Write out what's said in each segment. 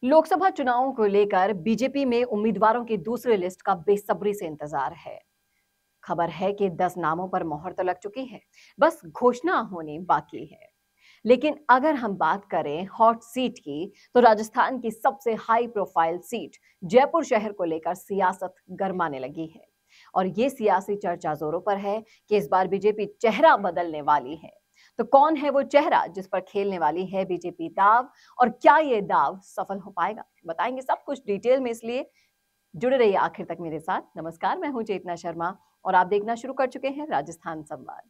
लोकसभा चुनावों को लेकर बीजेपी में उम्मीदवारों की दूसरी लिस्ट का बेसब्री से इंतजार है। खबर है कि 10 नामों पर मोहर तो लग चुकी है, बस घोषणा होनी बाकी है। लेकिन अगर हम बात करें हॉट सीट की, तो राजस्थान की सबसे हाई प्रोफाइल सीट जयपुर शहर को लेकर सियासत गरमाने लगी है। और ये सियासी चर्चा जोरों पर है कि इस बार बीजेपी चेहरा बदलने वाली है। तो कौन है वो चेहरा जिस पर खेलने वाली है बीजेपी दाव, और क्या ये दाव सफल हो पाएगा? बताएंगे सब कुछ डिटेल में, इसलिए जुड़े रहिए आखिर तक मेरे साथ। नमस्कार, मैं हूं चेतना शर्मा और आप देखना शुरू कर चुके हैं राजस्थान संवाद।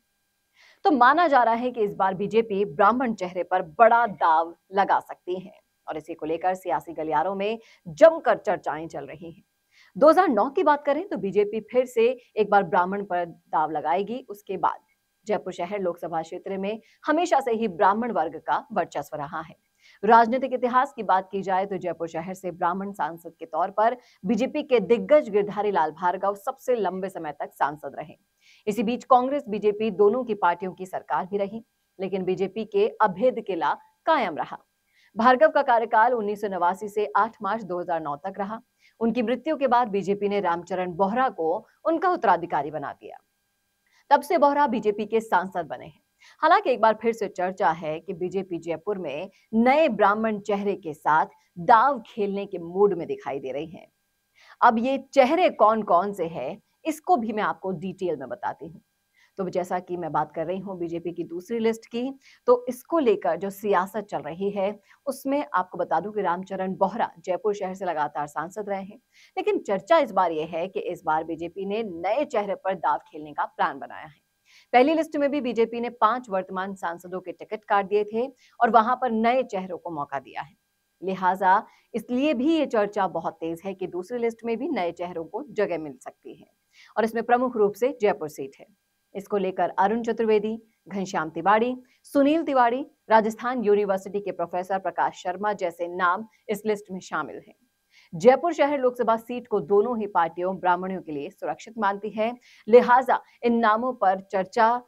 तो माना जा रहा है कि इस बार बीजेपी ब्राह्मण चेहरे पर बड़ा दाव लगा सकती है, और इसी को लेकर सियासी गलियारों में जमकर चर्चाएं चल रही हैं। 2009 की बात करें तो बीजेपी फिर से एक बार ब्राह्मण पर दाव लगाएगी। उसके बाद जयपुर शहर लोकसभा क्षेत्र में हमेशा से ही ब्राह्मण वर्ग का वर्चस्व रहा है। राजनीतिक इतिहास की बात की जाए तो जयपुर शहर से ब्राह्मण सांसद के तौर पर बीजेपी के दिग्गज गिरधारी लाल भार्गव सबसे लंबे समय तक सांसद रहे। इसी बीच कांग्रेस बीजेपी दोनों की पार्टियों की सरकार भी रही, लेकिन बीजेपी के अभेद किला कायम रहा। भार्गव का कार्यकाल 1989 से 8 मार्च 2009 तक रहा। उनकी मृत्यु के बाद बीजेपी ने रामचरण बोहरा को उनका उत्तराधिकारी बना दिया। तब से बोहरा बीजेपी के सांसद बने हैं। हालांकि एक बार फिर से चर्चा है कि बीजेपी जयपुर में नए ब्राह्मण चेहरे के साथ दाव खेलने के मूड में दिखाई दे रही है। अब ये चेहरे कौन कौन से हैं, इसको भी मैं आपको डिटेल में बताती हूँ। तो जैसा कि मैं बात कर रही हूँ बीजेपी की दूसरी लिस्ट की, तो इसको लेकर जो सियासत चल रही है, उसमें आपको बता दूं कि रामचरण बोहरा जयपुर शहर से लगातार सांसद रहे हैं। लेकिन चर्चा इस बार यह है कि इस बार बीजेपी ने नए चेहरे पर दाव खेलने का प्लान बनाया है। पहली लिस्ट में भी बीजेपी ने 5 वर्तमान सांसदों के टिकट काट दिए थे और वहां पर नए चेहरों को मौका दिया है। लिहाजा इसलिए भी ये चर्चा बहुत तेज है कि दूसरी लिस्ट में भी नए चेहरों को जगह मिल सकती है, और इसमें प्रमुख रूप से जयपुर सीट है। इसको लेकर अरुण चतुर्वेदी, घनश्याम तिवाड़ी, सुनील तिवाड़ी, राजस्थान यूनिवर्सिटी के प्रोफेसर प्रकाश शर्मा जैसे नाम इस लिस्ट में शामिल हैं। जयपुर शहर लोकसभा सीट को दोनों ही पार्टियों ब्राह्मणों के लिए सुरक्षित मानती है। लिहाजा इन नामों पर चर्चा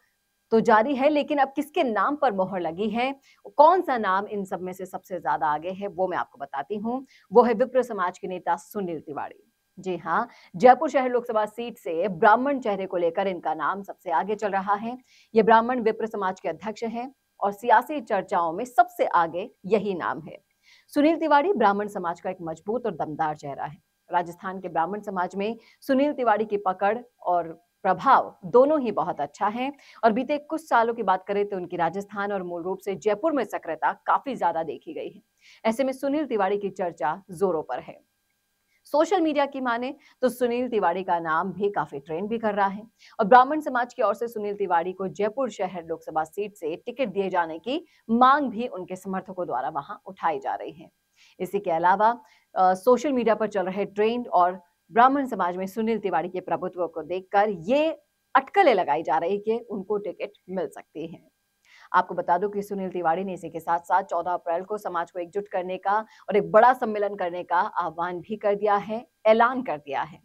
तो जारी है, लेकिन अब किसके नाम पर मोहर लगी है, कौन सा नाम इन सब में से सबसे ज्यादा आगे है, वो मैं आपको बताती हूँ। वो है विप्र समाज के नेता सुनील तिवाड़ी। जी हाँ, जयपुर शहर लोकसभा सीट से ब्राह्मण चेहरे को लेकर इनका नाम सबसे आगे चल रहा है। ये ब्राह्मण विप्र समाज के अध्यक्ष हैं और सियासी चर्चाओं में सबसे आगे यही नाम है। सुनील तिवाड़ी ब्राह्मण समाज का एक मजबूत और दमदार चेहरा है। राजस्थान के ब्राह्मण समाज में सुनील तिवाड़ी की पकड़ और प्रभाव दोनों ही बहुत अच्छा है, और बीते कुछ सालों की बात करें तो उनकी राजस्थान और मूल रूप से जयपुर में सक्रियता काफी ज्यादा देखी गई है। ऐसे में सुनील तिवाड़ी की चर्चा जोरों पर है। सोशल मीडिया की माने तो सुनील तिवाड़ी का नाम भी काफी ट्रेंड भी कर रहा है, और ब्राह्मण समाज की ओर से सुनील तिवाड़ी को जयपुर शहर लोकसभा सीट से टिकट दिए जाने की मांग भी उनके समर्थकों द्वारा वहां उठाई जा रही है। इसी के अलावा सोशल मीडिया पर चल रहे ट्रेंड और ब्राह्मण समाज में सुनील तिवाड़ी के प्रभुत्व को देखकर ये अटकलें लगाई जा रही कि उनको टिकट मिल सकती है। आपको बता दूं कि सुनील तिवाड़ी ने इसी के साथ साथ 14 अप्रैल को समाज को एकजुट करने का और एक बड़ा सम्मेलन करने का आह्वान भी कर दिया है, ऐलान कर दिया है।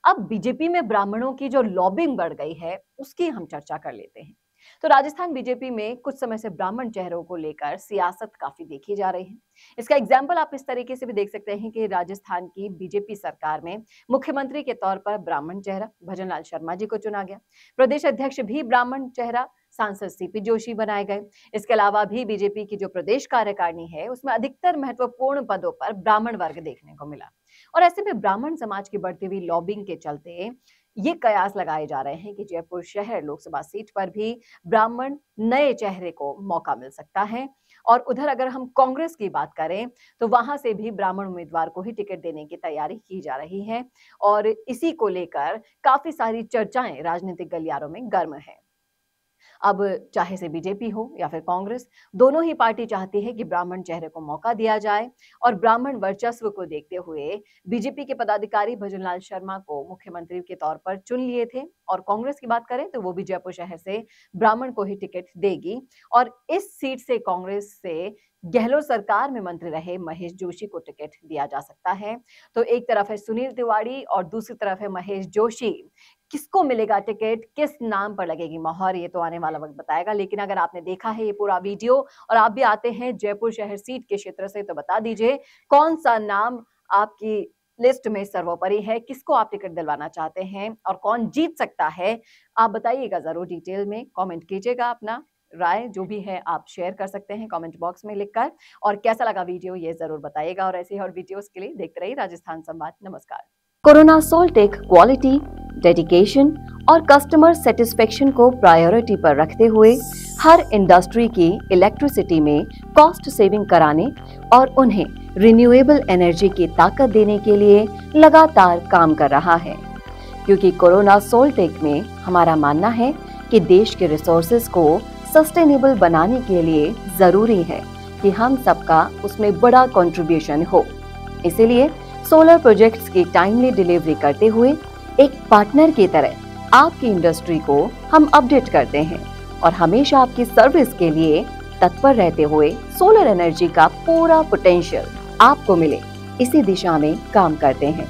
अब बीजेपी में ब्राह्मणों की जो लॉबिंग बढ़ गई है, उसकी हम चर्चा कर लेते हैं। तो राजस्थान बीजेपी में कुछ समय से ब्राह्मण चेहरों को लेकर सियासत काफी देखी जा रही है। इसका एग्जाम्पल आप इस तरीके से भी देख सकते हैं कि राजस्थान की बीजेपी सरकार में मुख्यमंत्री के तौर पर ब्राह्मण चेहरा भजनलाल शर्मा जी को चुना गया। प्रदेश अध्यक्ष भी ब्राह्मण चेहरा सांसद सीपी जोशी बनाए गए। इसके अलावा भी बीजेपी की जो प्रदेश कार्यकारिणी है, उसमें अधिकतर महत्वपूर्ण पदों पर ब्राह्मण वर्ग देखने को मिला। और ऐसे में ब्राह्मण समाज की बढ़ती हुई लॉबिंग के चलते ये कयास लगाए जा रहे हैं कि जयपुर शहर लोकसभा सीट पर भी ब्राह्मण नए चेहरे को मौका मिल सकता है। और उधर अगर हम कांग्रेस की बात करें तो वहां से भी ब्राह्मण उम्मीदवार को ही टिकट देने की तैयारी की जा रही है, और इसी को लेकर काफी सारी चर्चाएं राजनीतिक गलियारों में गर्म है। अब चाहे से बीजेपी हो या फिर कांग्रेस, दोनों ही पार्टी चाहती है कि ब्राह्मण चेहरे को मौका दिया जाए, और ब्राह्मण वर्चस्व को देखते हुए बीजेपी के पदाधिकारी भजनलाल शर्मा को मुख्यमंत्री के तौर पर चुन लिए थे। और कांग्रेस की बात करें तो वो भी जयपुर शहर से ब्राह्मण को ही टिकट देगी, और इस सीट से कांग्रेस से गहलोत सरकार में मंत्री रहे महेश जोशी को टिकट दिया जा सकता है। तो एक तरफ है सुनील तिवारी और दूसरी तरफ है महेश जोशी। किसको मिलेगा टिकट, किस नाम पर लगेगी मोहर, ये तो आने वाला वक्त बताएगा। लेकिन अगर आपने देखा है ये पूरा वीडियो और आप भी आते हैं जयपुर शहर सीट के क्षेत्र से, तो बता दीजिए कौन सा नाम आपकी लिस्ट में सर्वोपरि है, किसको आप टिकट दिलवाना चाहते हैं और कौन जीत सकता है। आप बताइएगा जरूर, डिटेल में कमेंट कीजिएगा। अपना राय जो भी है आप शेयर कर सकते हैं कमेंट बॉक्स में लिखकर। और कैसा लगा वीडियो ये जरूर बताइएगा। और ऐसे ही और वीडियोस के लिए देखते रहिए राजस्थान संवाद। नमस्कार। कोरोना सोल्टेक क्वालिटी, डेडिकेशन और कस्टमर सेटिस्फेक्शन को प्रायोरिटी पर रखते हुए हर इंडस्ट्री की इलेक्ट्रिसिटी में कॉस्ट सेविंग कराने और उन्हें रिन्यूएबल एनर्जी की ताकत देने के लिए लगातार काम कर रहा है। क्योंकि कोरोना सोल्टेक में हमारा मानना है कि देश के रिसोर्सेज को सस्टेनेबल बनाने के लिए जरूरी है कि हम सबका उसमें बड़ा कंट्रीब्यूशन हो। इसीलिए सोलर प्रोजेक्ट्स की टाइमली डिलीवरी करते हुए एक पार्टनर की तरह आपकी इंडस्ट्री को हम अपडेट करते हैं और हमेशा आपकी सर्विस के लिए तत्पर रहते हुए सोलर एनर्जी का पूरा पोटेंशियल आपको मिले, इसी दिशा में काम करते हैं।